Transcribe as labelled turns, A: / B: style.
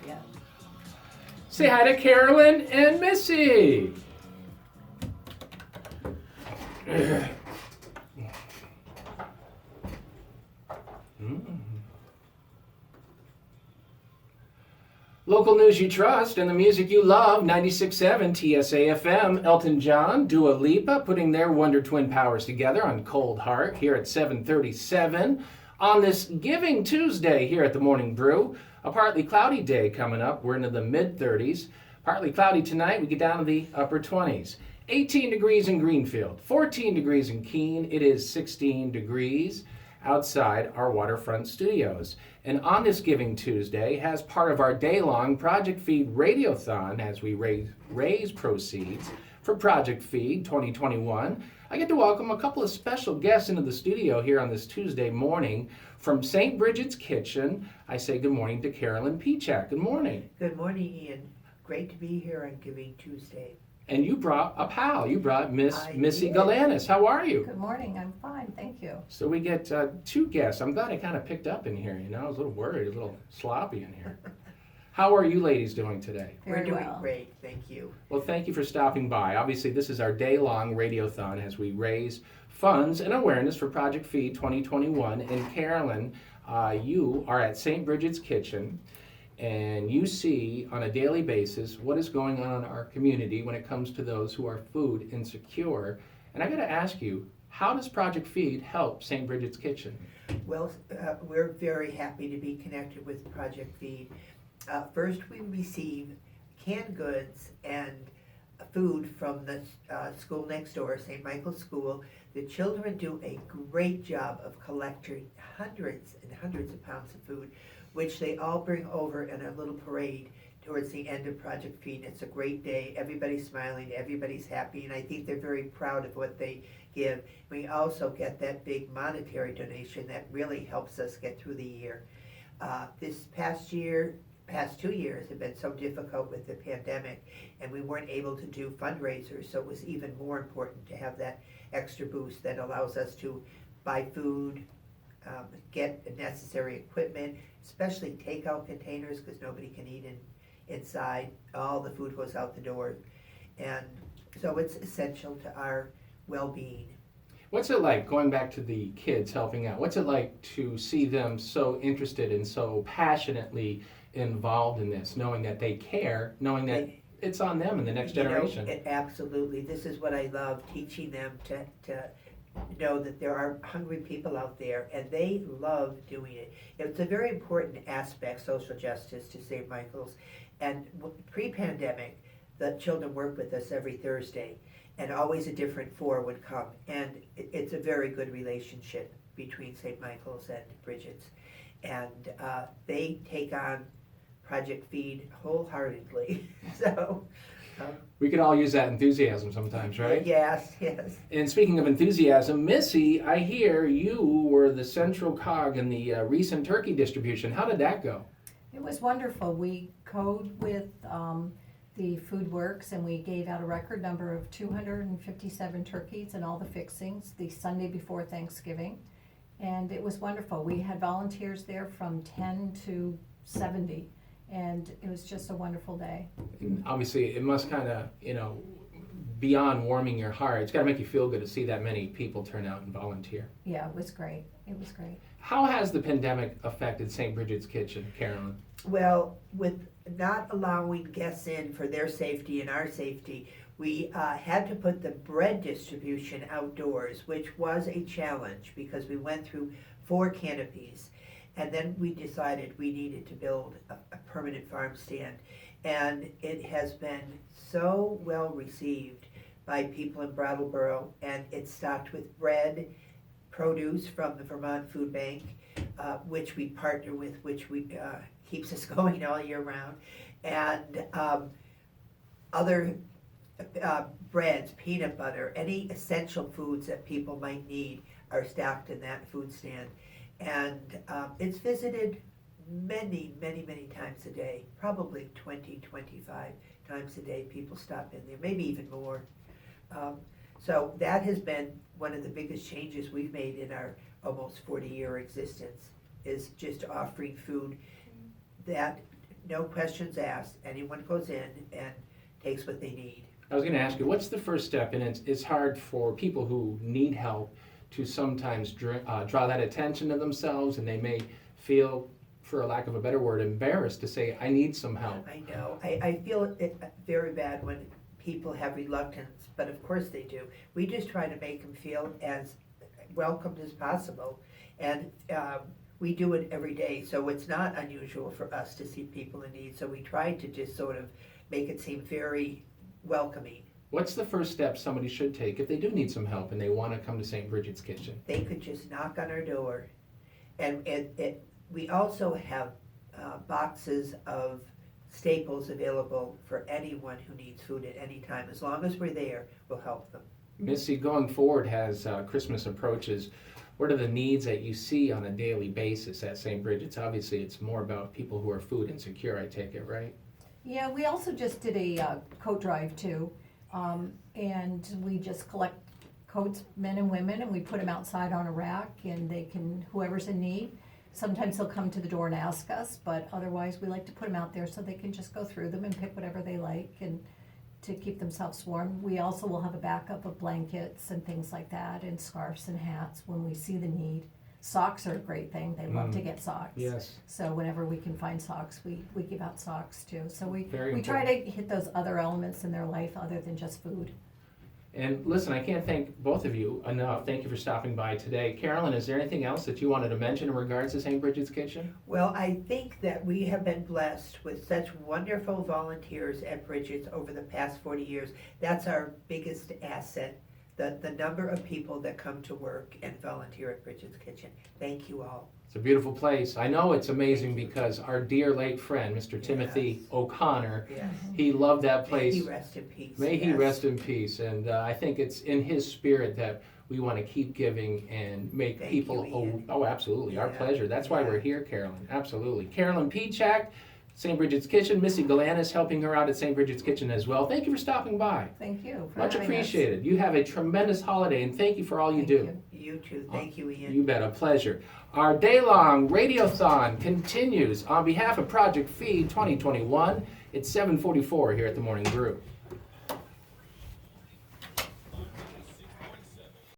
A: yet.
B: Say hi to Carolyn and Missy. Local news you trust and the music you love, 96.7 TSA FM. Elton John, Dua Lipa putting their Wonder Twin powers together on Cold Heart here at 7:37 on this Giving Tuesday here at the Morning Brew. A partly cloudy day coming up. We're into the mid-30s. Partly cloudy tonight. We get down to the upper 20s. 18 degrees in Greenfield, 14 degrees in Keene. It is 16 degrees outside our waterfront studios. And on this Giving Tuesday, as part of our day-long Project Feed Radiothon, as we raise proceeds for Project Feed 2021, I get to welcome a couple of special guests into the studio here on this Tuesday morning. From St. Bridget's Kitchen, I say good morning to Carolyn Pichak. Good morning.
C: Good morning, Ian. Great to be here on Giving Tuesday.
B: And you brought a pal. You brought Miss
C: I
B: Missy
C: did.
B: Galanis. How are you?
A: Good morning, I'm fine, thank you.
B: So we get two guests. I'm glad I kind of picked up in here. You know, I was a little worried, a little sloppy in here. How are you ladies doing today?
C: We're
A: Very
C: doing
A: well.
C: great, thank you.
B: Well, thank you for stopping by. Obviously, this is our day-long radiothon as we raise funds and awareness for Project Feed 2021. And Carolyn, you are at St. Bridget's Kitchen, and you see on a daily basis what is going on in our community when it comes to those who are food insecure. And I got to ask you, how does Project Feed help St. Bridget's Kitchen?
C: Well, we're very happy to be connected with Project Feed. First, we receive canned goods and food from the school next door, St. Michael's School. The children do a great job of collecting hundreds and hundreds of pounds of food, which they all bring over in a little parade towards the end of Project Feed. It's a great day. Everybody's smiling, everybody's happy, and I think they're very proud of what they give. We also get that big monetary donation that really helps us get through the year. This past 2 years have been so difficult with the pandemic, and we weren't able to do fundraisers, so it was even more important to have that extra boost that allows us to buy food, get necessary equipment, especially takeout containers, because nobody can eat inside. All the food goes out the door, and so it's essential to our well-being.
B: What's it like, going back to the kids helping out, what's it like to see them so interested and so passionately involved in this, knowing that they care, knowing that it's on them in the next generation?
C: Absolutely. This is what I love, teaching them to know that there are hungry people out there, and they love doing it. It's a very important aspect, social justice, to St. Michael's. And pre-pandemic, the children worked with us every Thursday, and always a different four would come. And it's a very good relationship between St. Michael's and Bridget's. And they take on Project Feed wholeheartedly. So
B: We could all use that enthusiasm sometimes, right?
C: yes.
B: And speaking of enthusiasm, Missy, I hear you were the central cog in the recent turkey distribution. How did that go?
A: It was wonderful. We code with the Food Works, and we gave out a record number of 257 turkeys and all the fixings the Sunday before Thanksgiving. And it was wonderful. We had volunteers there from 10 to 70, and it was just a wonderful day.
B: And obviously, it must kind of, beyond warming your heart, it's got to make you feel good to see that many people turn out and volunteer.
A: Yeah, it was great. It was great.
B: How has the pandemic affected St. Bridget's Kitchen, Carolyn?
C: Well, with not allowing guests in for their safety and our safety, we had to put the bread distribution outdoors, which was a challenge because we went through 4 canopies. And then we decided we needed to build a permanent farm stand. And it has been so well received by people in Brattleboro, and it's stocked with bread, produce from the Vermont Food Bank, which we partner with, which keeps us going all year round, and other breads, peanut butter, any essential foods that people might need are stocked in that food stand. And it's visited many times a day, probably 20, 25 times a day. People stop in there, maybe even more. So that has been one of the biggest changes we've made in our almost 40-year existence, is just offering food that no questions asked. Anyone goes in and takes what they need.
B: I was going to ask you, what's the first step? And it's hard for people who need help to sometimes draw that attention to themselves, and they may feel, for a lack of a better word, embarrassed to say, I need some help.
C: I know. I feel it very bad when people have reluctance, but of course they do. We just try to make them feel as welcomed as possible, and we do it every day, so it's not unusual for us to see people in need, so we try to just sort of make it seem very welcoming.
B: What's the first step somebody should take if they do need some help and they want to come to St. Bridget's Kitchen?
C: They could just knock on our door, and we also have boxes of staples available for anyone who needs food at any time. As long as we're there, we'll help them.
B: Missy, going forward as Christmas approaches, what are the needs that you see on a daily basis at St. Bridget's? Obviously, it's more about people who are food insecure, I take it, right?
A: Yeah, we also just did a coat drive too, and we just collect coats, men and women, and we put them outside on a rack, and they can, whoever's in need. Sometimes they'll come to the door and ask us, but otherwise we like to put them out there so they can just go through them and pick whatever they like and to keep themselves warm. We also will have a backup of blankets and things like that, and scarves and hats when we see the need. Socks are a great thing. They love to get socks.
B: Yes.
A: So whenever we can find socks, we give out socks too. So we
B: Very
A: try to hit those other elements in their life other than just food.
B: And listen, I can't thank both of you enough. Thank you for stopping by today. Carolyn, is there anything else that you wanted to mention in regards to St. Bridget's Kitchen?
C: Well, I think that we have been blessed with such wonderful volunteers at Bridget's over the past 40 years. That's our biggest asset, the number of people that come to work and volunteer at Bridget's Kitchen. Thank you all.
B: It's a beautiful place. I know it's amazing because our dear late friend, Mr. Timothy
C: Yes.
B: O'Connor,
C: Yes.
B: he loved that
C: May
B: place.
C: he rest in peace.
B: May he
C: Yes.
B: rest in peace. And I think it's in his spirit that we want to keep giving and make
C: Thank
B: people.
C: you, Ian.
B: Oh, absolutely. Our
C: Yeah,
B: pleasure. That's why
C: yeah.
B: we're here, Carolyn. Absolutely. Carolyn Pichak, St. Bridget's Kitchen. Missy Galanis helping her out at St. Bridget's Kitchen as well. Thank you for stopping by.
A: Thank you for
B: Much
A: having us.
B: appreciated. You have a tremendous holiday, and thank you for all you
A: Thank
B: do.
A: you.
C: You too. Thank you, Ian.
B: You bet, a pleasure. Our day-long radiothon continues on behalf of Project Feed 2021. It's 7:44 here at the Morning Brew.